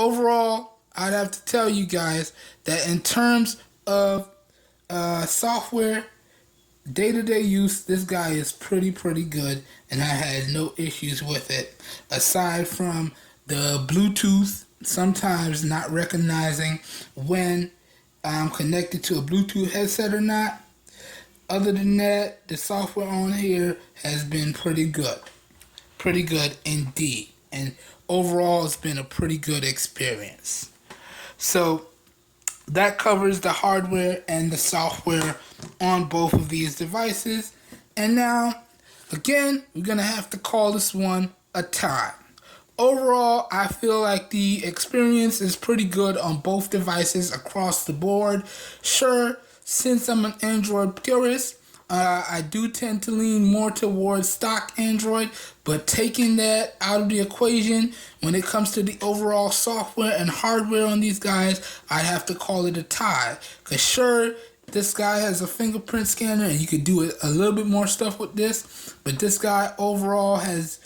overall, I'd have to tell you guys that in terms of software, day-to-day use, this guy is pretty good, and I had no issues with it, aside from the Bluetooth sometimes not recognizing when I'm connected to a Bluetooth headset or not. Other than that, the software on here has been pretty good indeed, and overall it's been a pretty good experience. So that covers the hardware and the software on both of these devices. And now, again, we're going to have to call this one a tie. Overall, I feel like the experience is pretty good on both devices across the board. Sure, since I'm an Android purist, I do tend to lean more towards stock Android, but taking that out of the equation, when it comes to the overall software and hardware on these guys, I have to call it a tie. Because sure, this guy has a fingerprint scanner and you could do a little bit more stuff with this, but this guy overall has...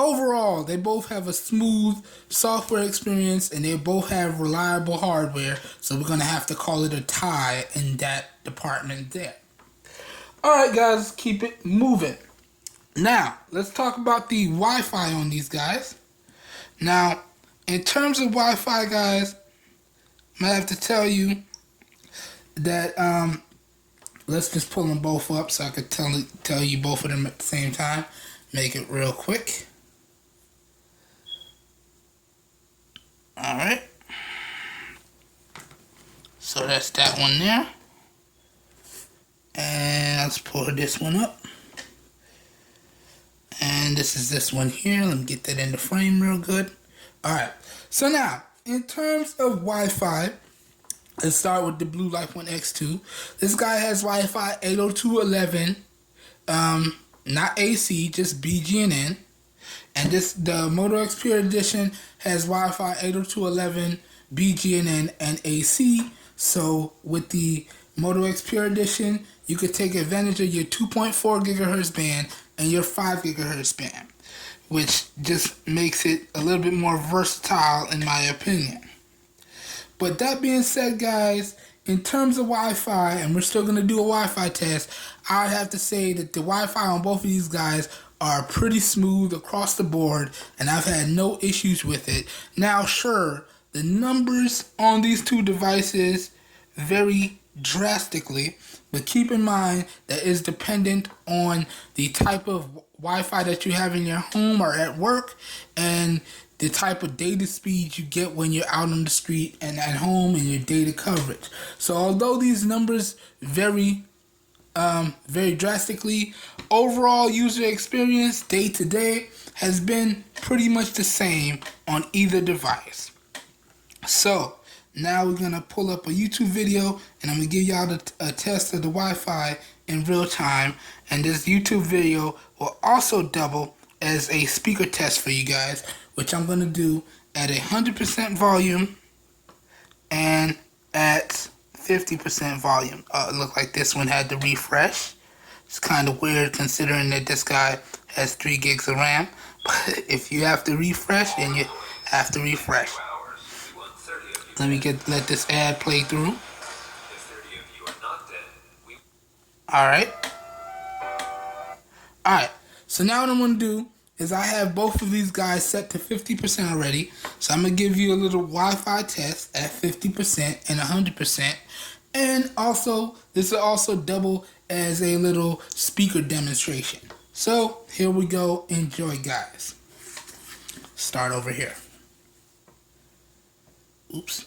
Overall, they both have a smooth software experience and they both have reliable hardware, so we're going to have to call it a tie in that department there. Alright guys, keep it moving. Now, let's talk about the Wi-Fi on these guys. Now, in terms of Wi-Fi, guys, I'm going to have to tell you that, let's just pull them both up so I could tell you both of them at the same time. Make it real quick. Alright. So that's that one there. And let's pull this one up. And this is this one here. Let me get that in the frame real good. Alright. So now, in terms of Wi-Fi, let's start with the Blu Life One X2. This guy has Wi-Fi 802.11. Not AC, just BGNN. And the Moto X Pure Edition has Wi-Fi 802.11, BGNN, and AC. So with the Moto X Pure Edition, you could take advantage of your 2.4 gigahertz band and your 5 gigahertz band, which just makes it a little bit more versatile in my opinion. But that being said, guys, in terms of Wi-Fi, and we're still going to do a Wi-Fi test, I'd have to say that the Wi-Fi on both of these guys are pretty smooth across the board, and I've had no issues with it. Now, sure, the numbers on these two devices vary drastically, but keep in mind that it's dependent on the type of Wi-Fi that you have in your home or at work, and the type of data speed you get when you're out on the street and at home and your data coverage. So although these numbers vary very drastically, overall user experience day to day has been pretty much the same on either device. So now we're going to pull up a YouTube video and I'm going to give y'all a test of the Wi-Fi in real time, and this YouTube video will also double as a speaker test for you guys, which I'm going to do at 100% volume and at 50% volume. It looked like this one had to refresh. It's kind of weird considering that this guy has 3 gigs of RAM. But if you have to refresh, then you have to refresh. Let me let this ad play through. Alright. Alright. So now what I'm going to do is I have both of these guys set to 50% already. So I'm going to give you a little Wi-Fi test at 50% and 100%. And also, this will also double as a little speaker demonstration. So here we go. Enjoy, guys. Start over here. Oops.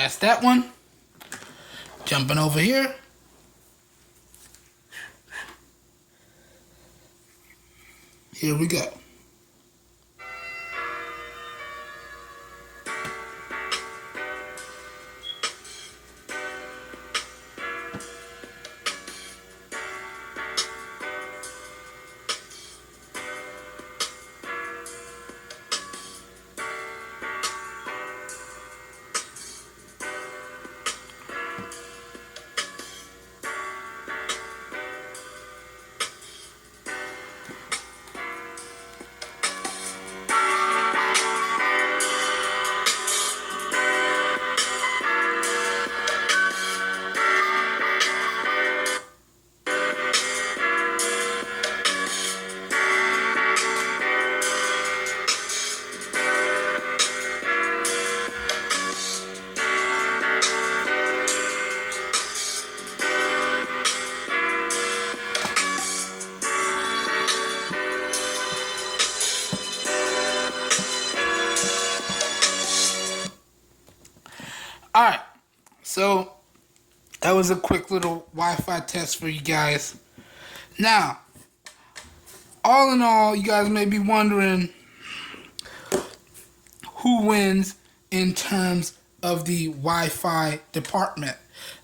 that's that one. Jumping over here. Here we go. Alright, so that was a quick little Wi-Fi test for you guys. Now, all in all, you guys may be wondering who wins in terms of the Wi-Fi department.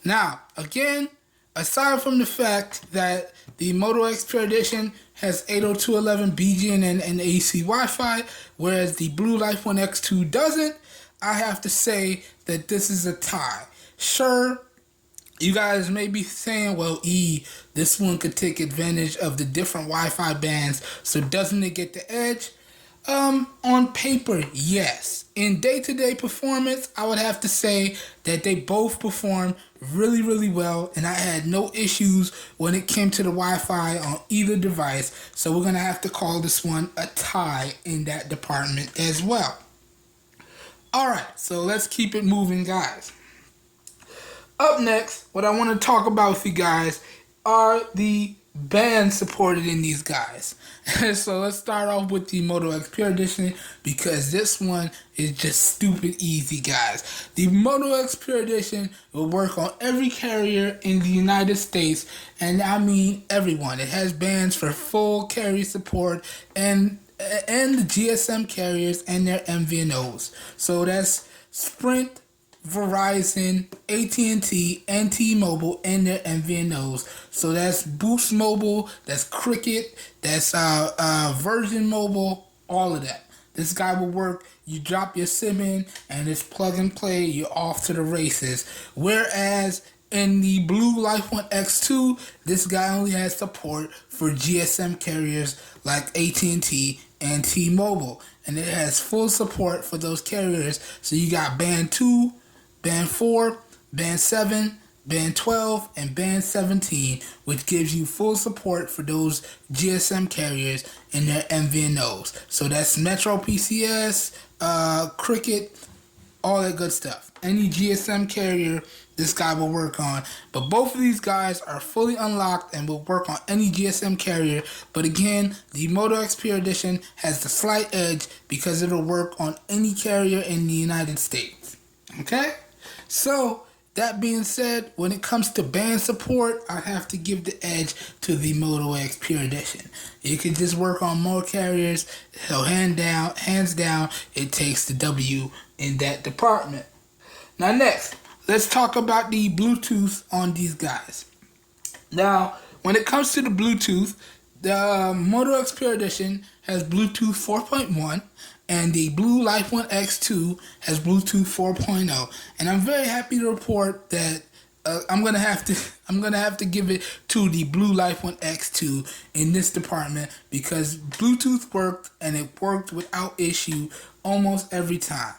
Now, again, aside from the fact that the Moto X Pure Edition has 802.11 BGNN and AC Wi-Fi, whereas the Blu Life One X2 doesn't, I have to say that this is a tie. Sure, you guys may be saying, well, this one could take advantage of the different Wi-Fi bands, so doesn't it get the edge? On paper, yes. In day-to-day performance, I would have to say that they both perform really, really well, and I had no issues when it came to the Wi-Fi on either device, so we're going to have to call this one a tie in that department as well. Alright, so let's keep it moving, guys. Up next, what I want to talk about with you guys are the bands supported in these guys. So let's start off with the Moto X Pure Edition, because this one is just stupid easy, guys. The Moto X Pure Edition will work on every carrier in the United States, and I mean everyone. It has bands for full carrier support and the GSM carriers and their MVNOs. So that's Sprint, Verizon, AT&T, and T-Mobile, and their MVNOs. So that's Boost Mobile, that's Cricket, that's Virgin Mobile, all of that. This guy will work. You drop your SIM in, and it's plug and play. You're off to the races. Whereas in the Blu Life One X2, this guy only has support for GSM carriers like AT&T and T-Mobile, and it has full support for those carriers. So you got band 2, band 4, band 7, band 12, and band 17, which gives you full support for those GSM carriers and their MVNOs. So that's Metro PCS, Cricket, all that good stuff. Any GSM carrier this guy will work on. But both of these guys are fully unlocked and will work on any GSM carrier. But again, the Moto X Pure Edition has the slight edge because it'll work on any carrier in the United States. Okay? So, that being said, when it comes to band support, I have to give the edge to the Moto X Pure Edition. You can just work on more carriers, so hands down, it takes the W in that department. Now next, let's talk about the Bluetooth on these guys. Now, when it comes to the Bluetooth, the Moto X Pure Edition has Bluetooth 4.1, and the Blu Life One X2 has Bluetooth 4.0. And I'm very happy to report that I'm gonna have to give it to the Blu Life One X2 in this department, because Bluetooth worked, and it worked without issue almost every time.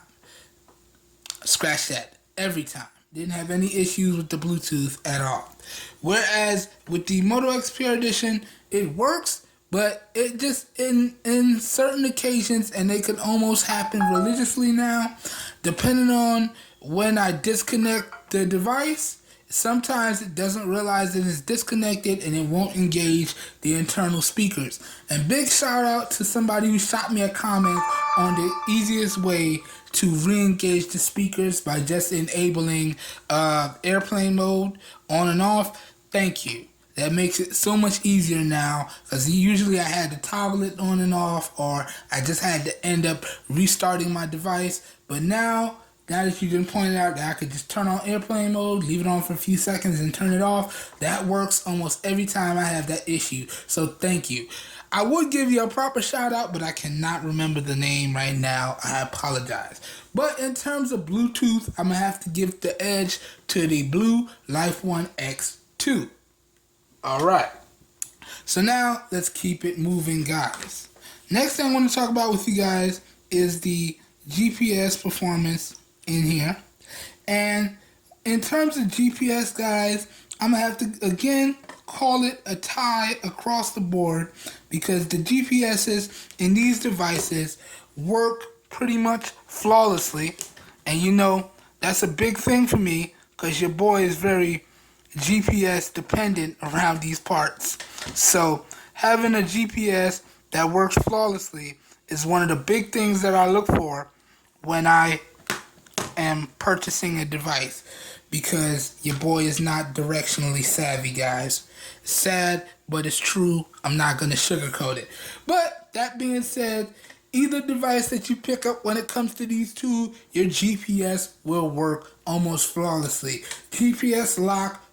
Scratch that, every time. Didn't have any issues with the Bluetooth at all. Whereas with the Moto X Pure Edition, it works, but it just in certain occasions, and they could almost happen religiously now, depending on when I disconnect the device, sometimes it doesn't realize it is disconnected and it won't engage the internal speakers. And big shout out to somebody who shot me a comment on the easiest way to re-engage the speakers by just enabling airplane mode on and off. Thank you. That makes it so much easier now, because usually I had to toggle it on and off, or I just had to end up restarting my device. But now that you didn't point out that I could just turn on airplane mode, leave it on for a few seconds and turn it off, that works almost every time I have that issue. So thank you. I would give you a proper shout out, but I cannot remember the name right now. I apologize. But in terms of Bluetooth, I'm going to have to give the edge to the Blu Life One X2. Alright, so now let's keep it moving, guys. Next thing I want to talk about with you guys is the GPS performance in here. And in terms of GPS, guys, I'm going to have to, again, call it a tie across the board, because the GPSs in these devices work pretty much flawlessly. And you know, that's a big thing for me, because your boy is very GPS dependent around these parts. So having a GPS that works flawlessly is one of the big things that I look for when I am purchasing a device, because your boy is not directionally savvy, guys. Sad, but it's true. I'm not going to sugarcoat it. But that being said, either device that you pick up when it comes to these two, your GPS will work almost flawlessly. GPS lock